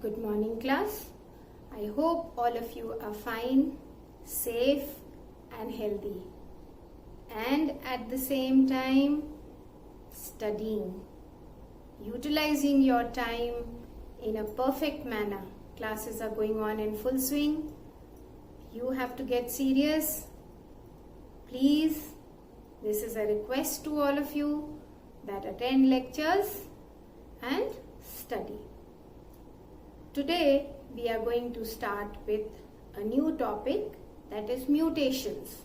Good morning, class. I hope all of you are fine, safe and healthy, and at the same time studying, utilizing your time in a perfect manner. Classes are going on in full swing. You have to get serious. Please, this is a request to all of you that attend lectures and study. Today we are going to start with a new topic, that is mutations.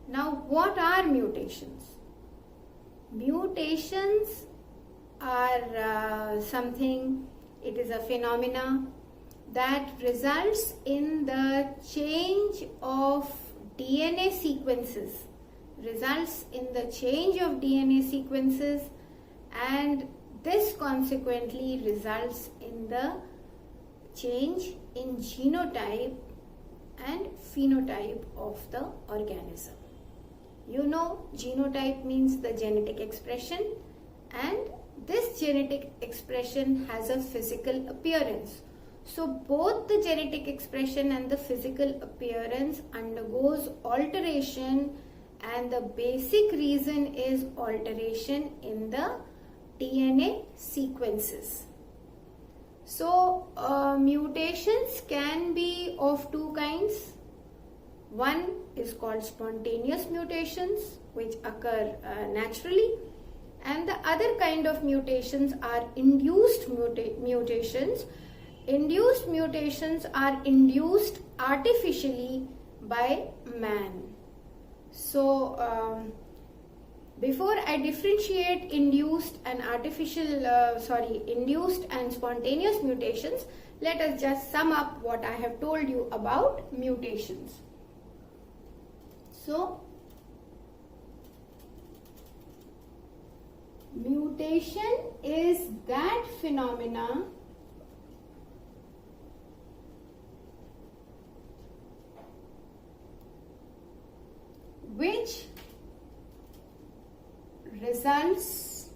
Now, what are mutations? Mutations are it is a phenomena that results in the change of DNA sequences, and this consequently results in the change in genotype and phenotype of the organism. You know, genotype means the genetic expression, and this genetic expression has a physical appearance. So both the genetic expression and the physical appearance undergoes alteration, and the basic reason is alteration in the DNA sequences. So mutations can be of two kinds. One is called spontaneous mutations, which occur naturally, and the other kind of mutations are induced mutations. Induced mutations are induced artificially by man. So before I differentiate induced and spontaneous mutations, let us just sum up what I have told you about mutations. So, mutation is that phenomena which results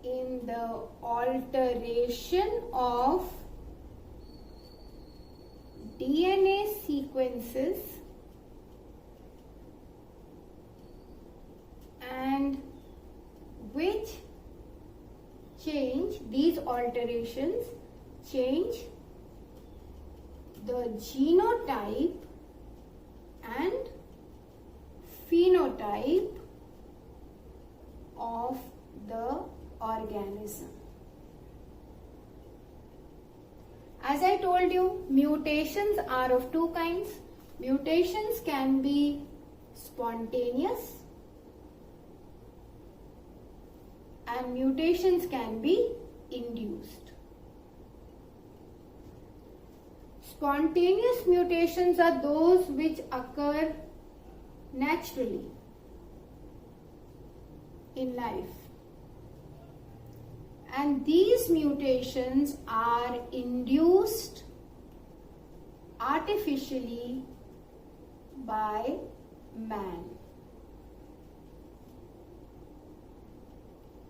in the alteration of DNA sequences and which these alterations change the genotype and phenotype of the organism. As I told you, mutations are of two kinds. Mutations can be spontaneous and mutations can be induced. Spontaneous mutations are those which occur naturally in life, and these mutations are induced artificially by man.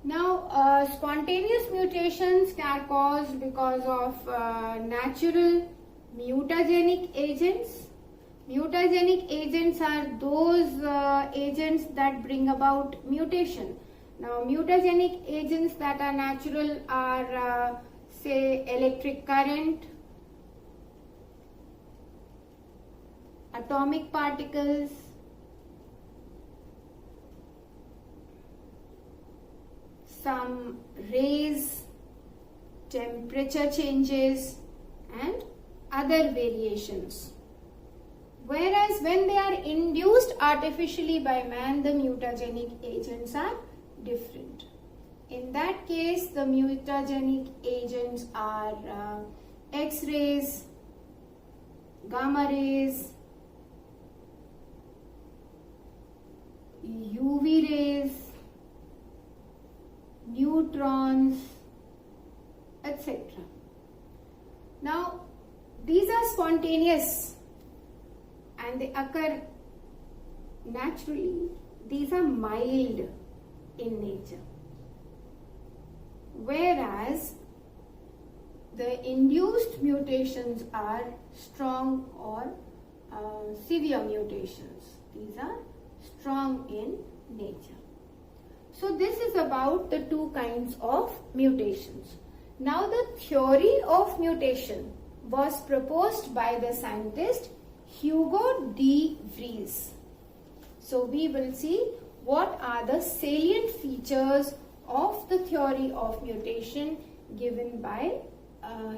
Now, spontaneous mutations are caused because of natural mutagenic agents. Mutagenic agents are those agents that bring about mutation. Now, mutagenic agents that are natural are say electric current, atomic particles, some rays, temperature changes and other variations. Whereas when they are induced artificially by man, the mutagenic agents are different. In that case, the mutagenic agents are X-rays, gamma rays, UV rays, neutrons, etc. Now, these are spontaneous and they occur naturally. These are mild in nature. Whereas the induced mutations are strong or severe mutations. These are strong in nature. So this is about the two kinds of mutations. Now the theory of mutation was proposed by the scientist Hugo de Vries. So we will see what are the salient features of the theory of mutation given by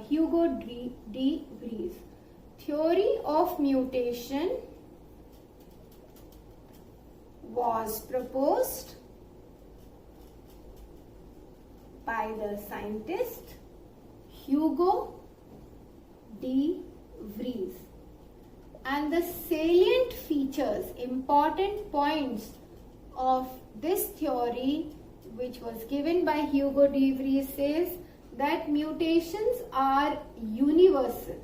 Hugo de Vries. Theory of mutation was proposed by the scientist Hugo de Vries, and the salient features, important points of this theory which was given by Hugo de Vries says that mutations are universal.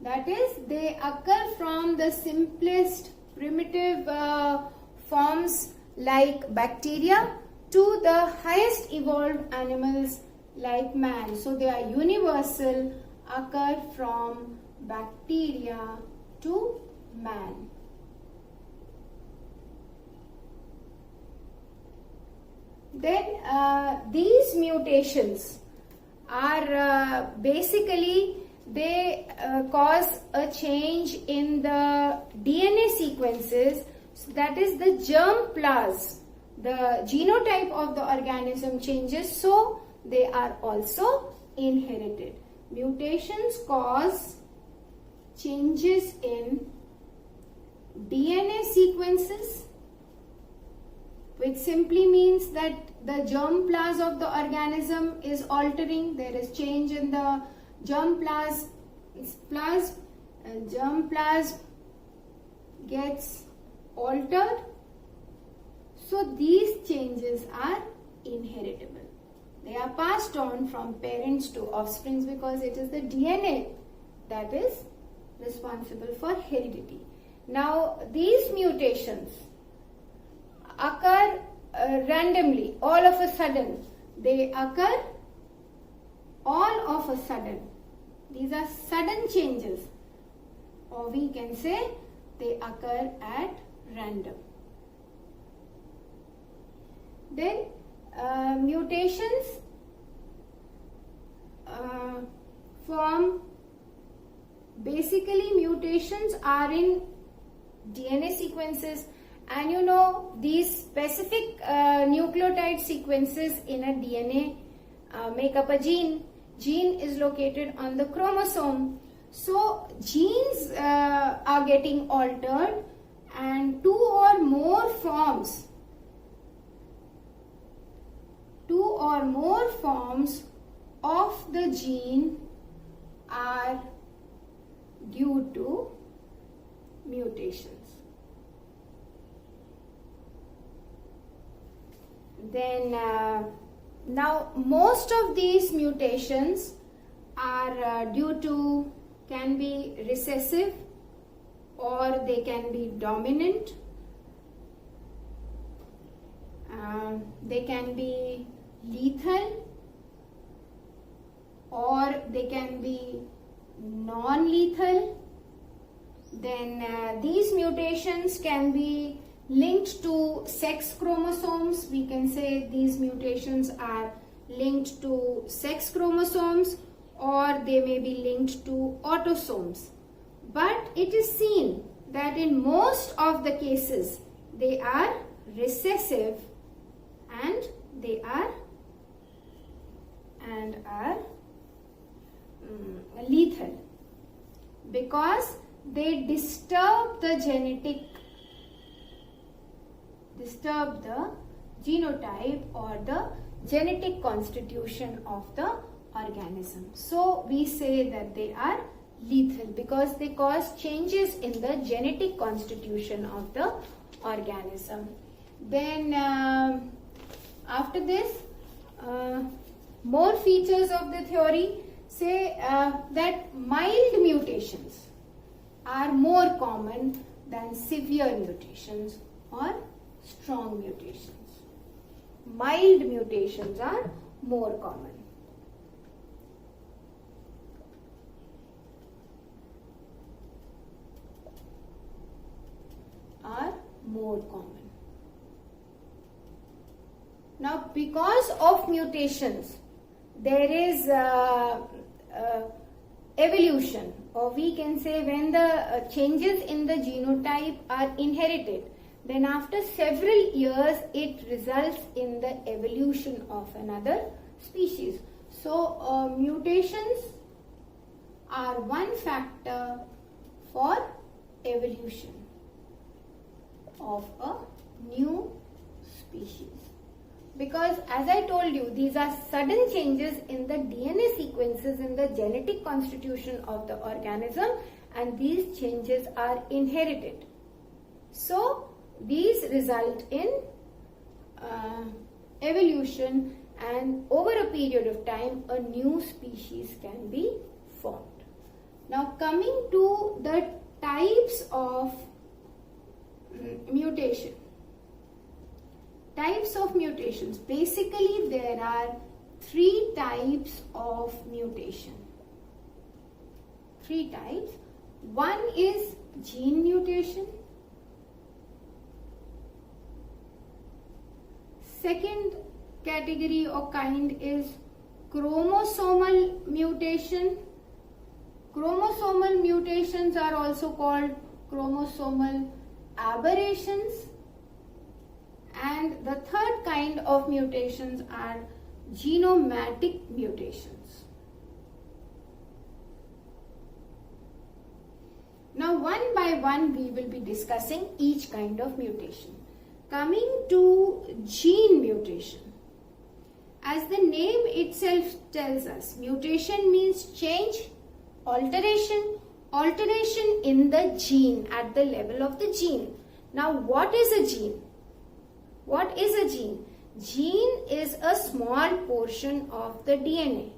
That is, they occur from the simplest primitive forms like bacteria to the highest evolved animals like man. So they are universal, occur from bacteria to man. Then these mutations are basically they cause a change in the DNA sequences, so that is the germ plasm. The genotype of the organism changes, so they are also inherited. Mutations cause changes in DNA sequences, which simply means that the germ plasm of the organism is altering. There is change in the germ plasm, and germ plasm gets altered. So these changes are inheritable. They are passed on from parents to offsprings because it is the DNA that is responsible for heredity. Now these mutations occur randomly, all of a sudden. They occur all of a sudden. These are sudden changes, or we can say they occur at random. Then mutations basically mutations are in DNA sequences, and you know these specific nucleotide sequences in a DNA make up a gene. Gene is located on the chromosome. So genes are getting altered, and two or more forms of the gene are due to mutations. Then now most of these mutations are can be recessive or they can be dominant. They can be lethal or they can be non-lethal. Then these mutations can be linked to sex chromosomes. We can say these mutations are linked to sex chromosomes, or they may be linked to autosomes. But it is seen that in most of the cases they are recessive and they are lethal because they disturb the genotype or the genetic constitution of the organism. So we say that they are lethal because they cause changes in the genetic constitution of the organism. Then after this, more features of the theory say that mild mutations are more common than severe mutations or strong mutations. Mild mutations are more common. more common. Now, because of mutations, there is evolution, or we can say when the changes in the genotype are inherited, then after several years it results in the evolution of another species. So, mutations are one factor for evolution of a new species. Because as I told you, these are sudden changes in the DNA sequences in the genetic constitution of the organism, and these changes are inherited. So, these result in evolution, and over a period of time a new species can be formed. Now, coming to the types of mutation. Types of mutations. Basically, there are 3 types of mutation. 3 types. One is gene mutation. Second category or kind is chromosomal mutation. Chromosomal mutations are also called chromosomal aberrations. And the third kind of mutations are genomatic mutations. Now, one by one we will be discussing each kind of mutation. Coming to gene mutation. As the name itself tells us, mutation means change, alteration in the gene, at the level of the gene. Now, what is a gene? What is a gene? Gene is a small portion of the DNA.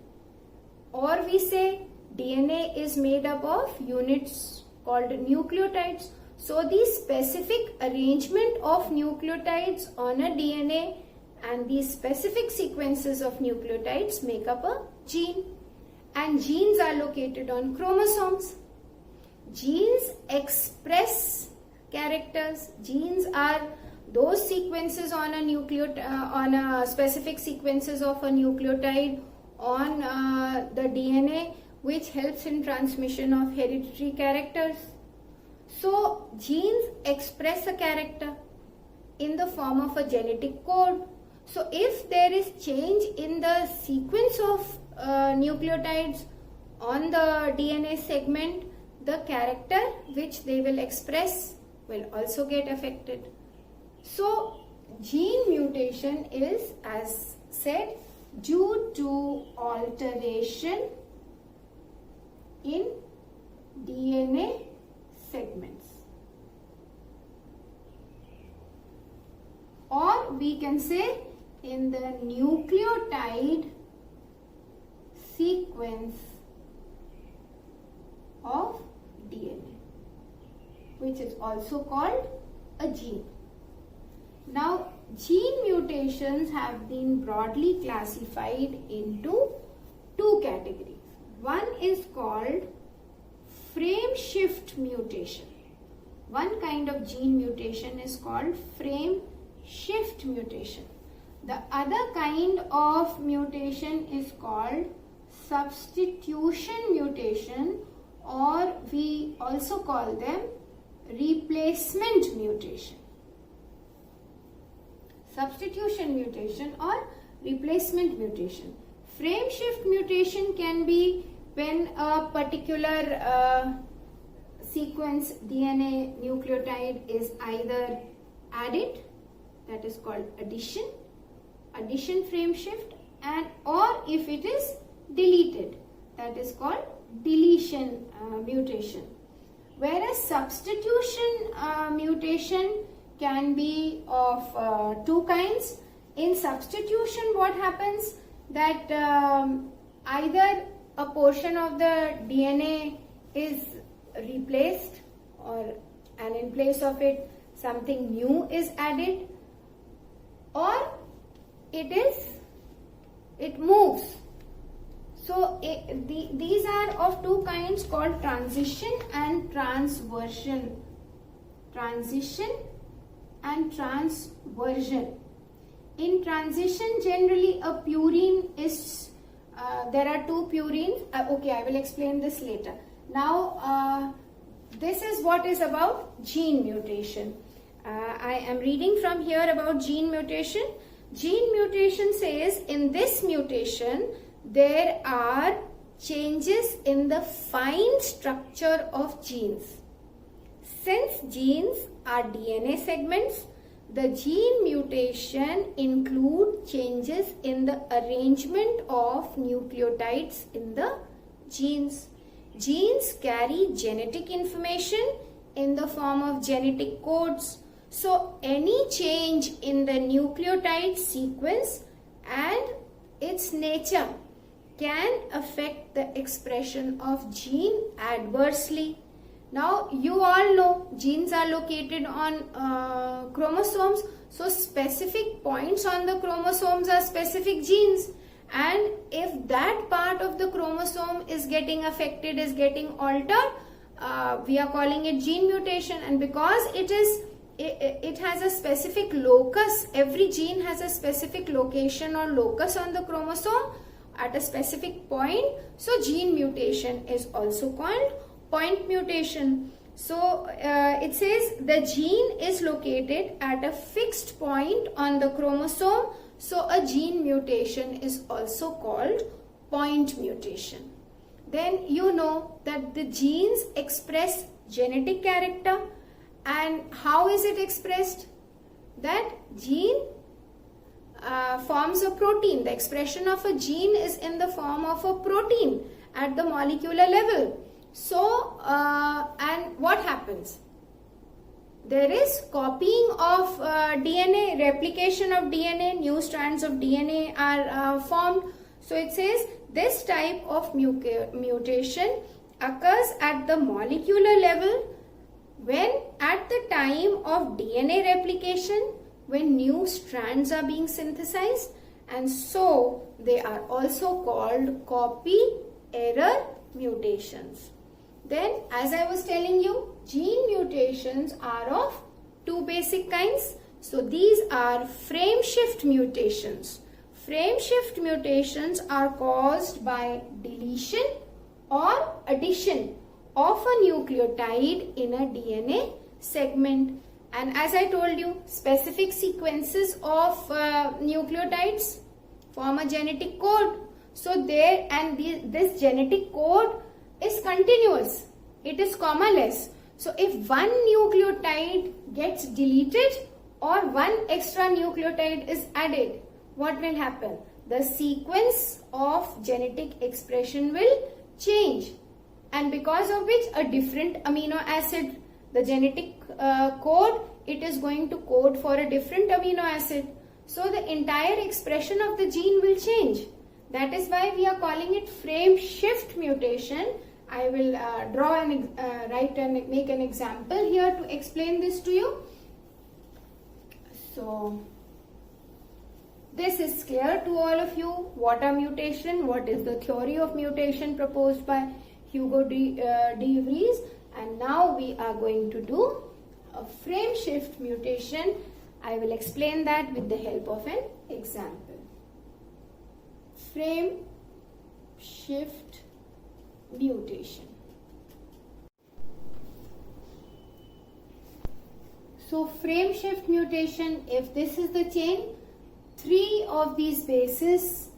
Or we say DNA is made up of units called nucleotides. So, the specific arrangement of nucleotides on a DNA and these specific sequences of nucleotides make up a gene. And genes are located on chromosomes. Genes express characters. Genes are those sequences on a specific sequences of a nucleotide on the DNA, which helps in transmission of hereditary characters. So, genes express a character in the form of a genetic code. So, if there is change in the sequence of nucleotides on the DNA segment, the character which they will express will also get affected. So, gene mutation is, as said, due to alteration in DNA segments. Or we can say in the nucleotide sequence of DNA, which is also called a gene. Now, gene mutations have been broadly classified into 2 categories. One is called frame shift mutation. One kind of gene mutation is called frame shift mutation. The other kind of mutation is called substitution mutation, or we also call them replacement mutation. Substitution mutation or replacement mutation. Frame shift mutation can be when a particular sequence DNA nucleotide is either added, that is called addition frame shift, and or if it is deleted, that is called deletion mutation. Whereas substitution mutation can be of 2 kinds. In substitution, what happens that either a portion of the DNA is replaced, and in place of it something new is added, or it moves. So these are of 2 kinds called transition and transversion. Transition and transversion. In transition, generally a purine is, there are two purines. Okay, I will explain this later. Now, this is what is about gene mutation. I am reading from here about gene mutation. Gene mutation says in this mutation, there are changes in the fine structure of genes. Since genes are DNA segments, the gene mutation include changes in the arrangement of nucleotides in the genes. Genes carry genetic information in the form of genetic codes. So any change in the nucleotide sequence and its nature can affect the expression of gene adversely. Now you all know genes are located on chromosomes. So specific points on the chromosomes are specific genes. And if that part of the chromosome is getting affected, is getting altered, we are calling it gene mutation. And because it has a specific locus, every gene has a specific location or locus on the chromosome at a specific point. So gene mutation is also called point mutation. So it says the gene is located at a fixed point on the chromosome. So a gene mutation is also called point mutation. Then you know that the genes express genetic character. And how is it expressed? That gene forms a protein. The expression of a gene is in the form of a protein at the molecular level. So, and what happens? There is copying of DNA, replication of DNA, new strands of DNA are formed. So it says this type of mutation occurs at the molecular level when at the time of DNA replication, when new strands are being synthesized, and so they are also called copy error mutations. Then, as I was telling you, gene mutations are of two basic kinds. So these are frame shift mutations. Frame shift mutations are caused by deletion or addition of a nucleotide in a DNA segment. And as I told you, specific sequences of nucleotides form a genetic code. So there, and this genetic code is continuous. It is commaless. So if one nucleotide gets deleted or one extra nucleotide is added, what will happen? The sequence of genetic expression will change. And because of which a different amino acid, the genetic code, it is going to code for a different amino acid. So the entire expression of the gene will change. That is why we are calling it frame shift mutation. I will draw and write and make an example here to explain this to you. So this is clear to all of you. What are mutation? What is the theory of mutation proposed by Hugo de Vries? And now we are going to do a frame shift mutation. I will explain that with the help of an example. Frame shift mutation. So frame shift mutation, if this is the chain, 3 of these bases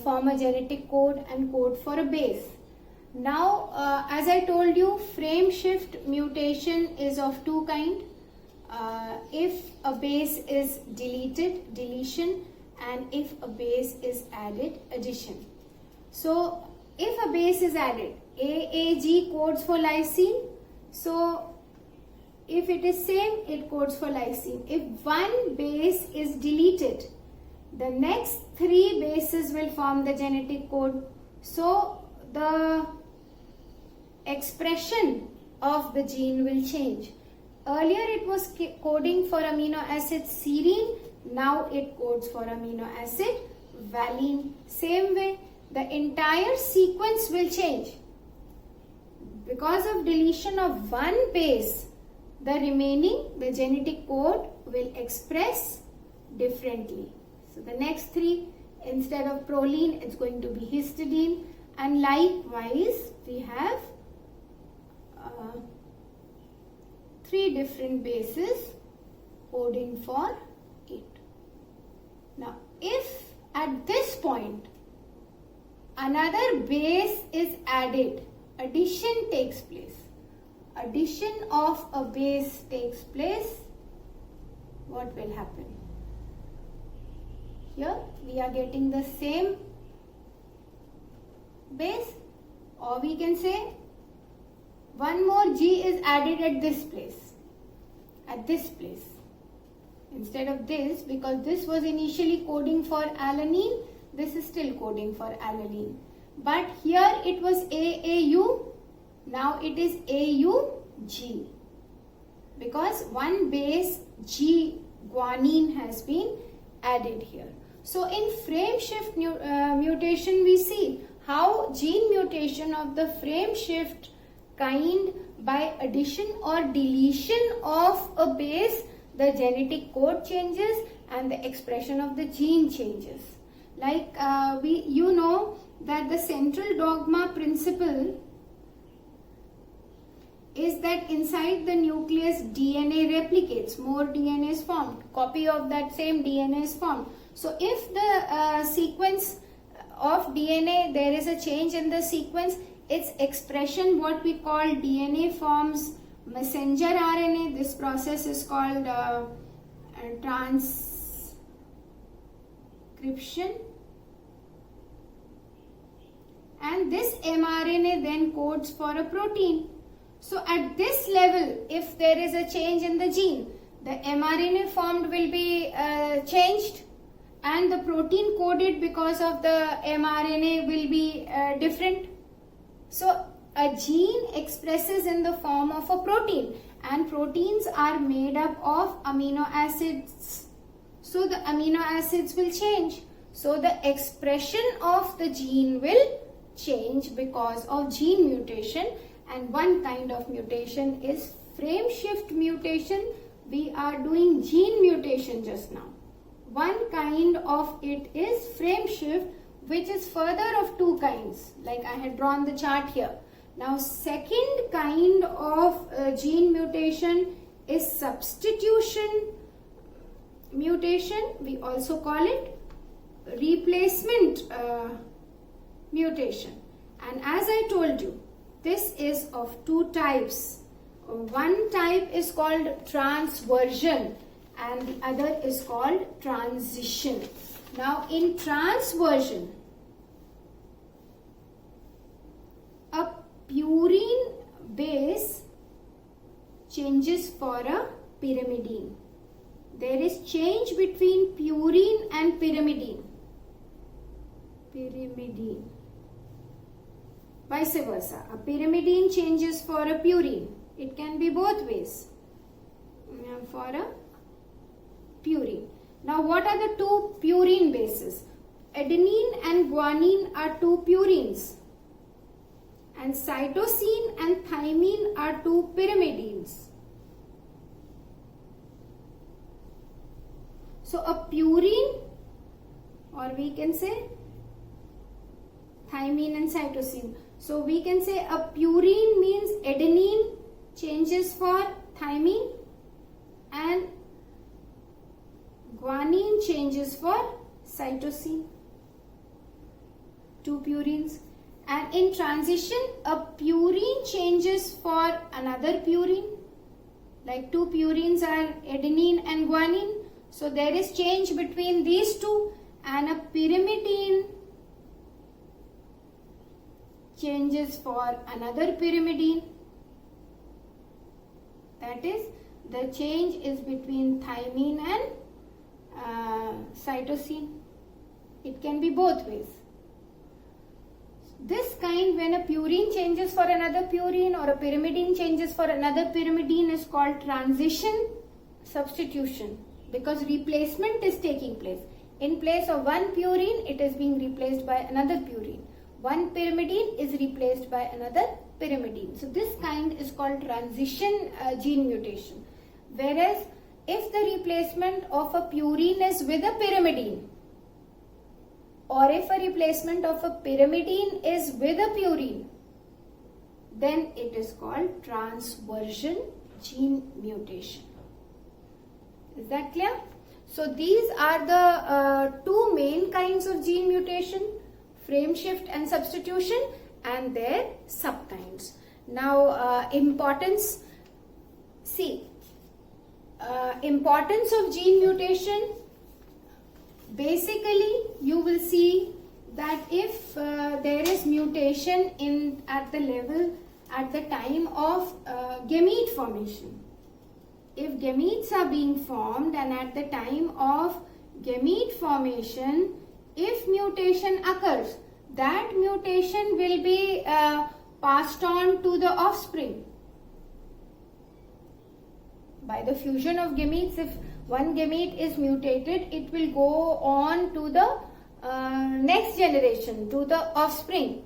form a genetic code and code for a base. Now, as I told you, frame shift mutation is of two kinds. If a base is deleted, deletion, and if a base is added, addition. So, if a base is added, AAG codes for lysine. So, if it is same, it codes for lysine. If one base is deleted, the next 3 bases will form the genetic code. So, the expression of the gene will change. Earlier it was coding for amino acid serine, now it codes for amino acid valine. Same way, the entire sequence will change. Because of deletion of one base, the remaining, the genetic code will express differently. So the next three, instead of proline, it's going to be histidine, and likewise we have three different bases coding for it. Now, if at this point another base is added, addition takes place. Addition of a base takes place, what will happen? Here we are getting the same base, or we can say one more G is added at this place. Instead of this, because this was initially coding for alanine, this is still coding for alanine. But here it was AAU, now it is AUG. Because one base G guanine has been added here. So in frame shift mutation, we see how gene mutation of the frame shift kind by addition or deletion of a base, the genetic code changes and the expression of the gene changes. Like you know that the central dogma principle is that inside the nucleus DNA replicates, more DNA is formed, copy of that same DNA is formed. So if the sequence of DNA, there is a change in the sequence, its expression, what we call DNA forms messenger RNA. This process is called transcription, and this mRNA then codes for a protein. So at this level, if there is a change in the gene, the mRNA formed will be changed, and the protein coded because of the mRNA will be different. So a gene expresses in the form of a protein, and proteins are made up of amino acids. So the amino acids will change. So the expression of the gene will change because of gene mutation, and one kind of mutation is frame shift mutation. We are doing gene mutation just now. One kind of it is frame shift, which is further of two kinds, like I had drawn the chart here. Now second kind of gene mutation is substitution mutation. We also call it replacement mutation. And as I told you, this is of two types. One type is called transversion and the other is called transition. Now in transversion, a purine base changes for a pyrimidine. There is change between purine and pyrimidine. Vice versa. A pyrimidine changes for a purine. It can be both ways. For a purine. Now what are the two purine bases? Adenine and guanine are two purines. And cytosine and thymine are two pyrimidines. So a purine, or we can say thymine and cytosine. So we can say a purine means adenine changes for thymine and guanine changes for cytosine. Two purines. And in transition, a purine changes for another purine. Like two purines are adenine and guanine. So there is change between these two, and a pyrimidine changes for another pyrimidine. That is, the change is between thymine and cytosine. It can be both ways. This kind, when a purine changes for another purine or a pyrimidine changes for another pyrimidine, is called transition substitution, because replacement is taking place. In place of one purine, it is being replaced by another purine. One pyrimidine is replaced by another pyrimidine. So this kind is called transition gene mutation. Whereas if the replacement of a purine is with a pyrimidine, or if a replacement of a pyrimidine is with a purine, then it is called transversion gene mutation. Is that clear? So these are the two main kinds of gene mutation, frame shift and substitution, and their subkinds. Now importance of gene mutation. Basically, you will see that if there is mutation at the time of gamete formation, if gametes are being formed and at the time of gamete formation, if mutation occurs, that mutation will be passed on to the offspring. By the fusion of gametes, if one gamete is mutated, it will go on to the next generation, to the offspring.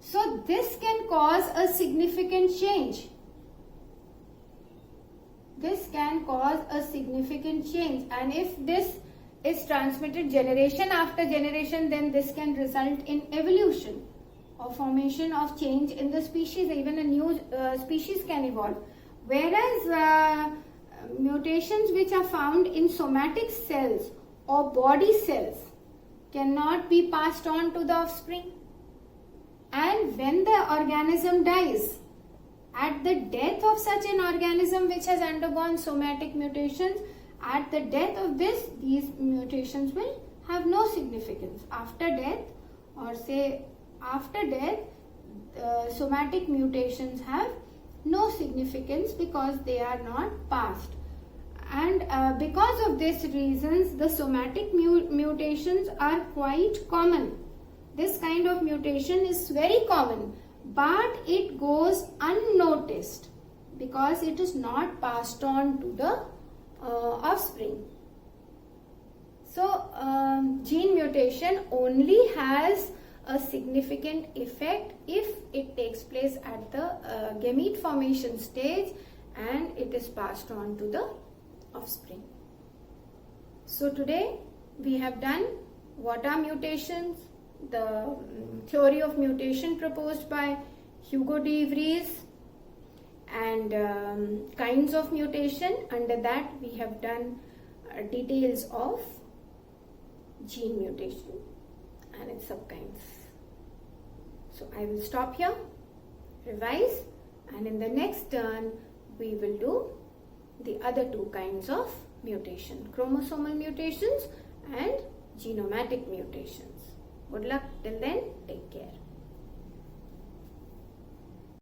So this can cause a significant change. This can cause a significant change, and if this is transmitted generation after generation, then this can result in evolution or formation of change in the species. Even a new species can evolve. Whereas mutations which are found in somatic cells or body cells cannot be passed on to the offspring. And when the organism dies, at the death of such an organism which has undergone somatic mutations, at the death of these mutations will have no significance. After death, or say after death, somatic mutations have no significance because they are not passed. And because of these reasons, the somatic mutations are quite common. This kind of mutation is very common, but it goes unnoticed because it is not passed on to the offspring. So gene mutation only has a significant effect if it takes place at the gamete formation stage and it is passed on to the offspring. So today we have done what are mutations, the theory of mutation proposed by Hugo de Vries, and kinds of mutation. Under that we have done details of gene mutation and its subkinds. So I will stop here, revise, and in the next turn we will do the other two kinds of mutation, chromosomal mutations and genomatic mutations. Good luck till then, take care.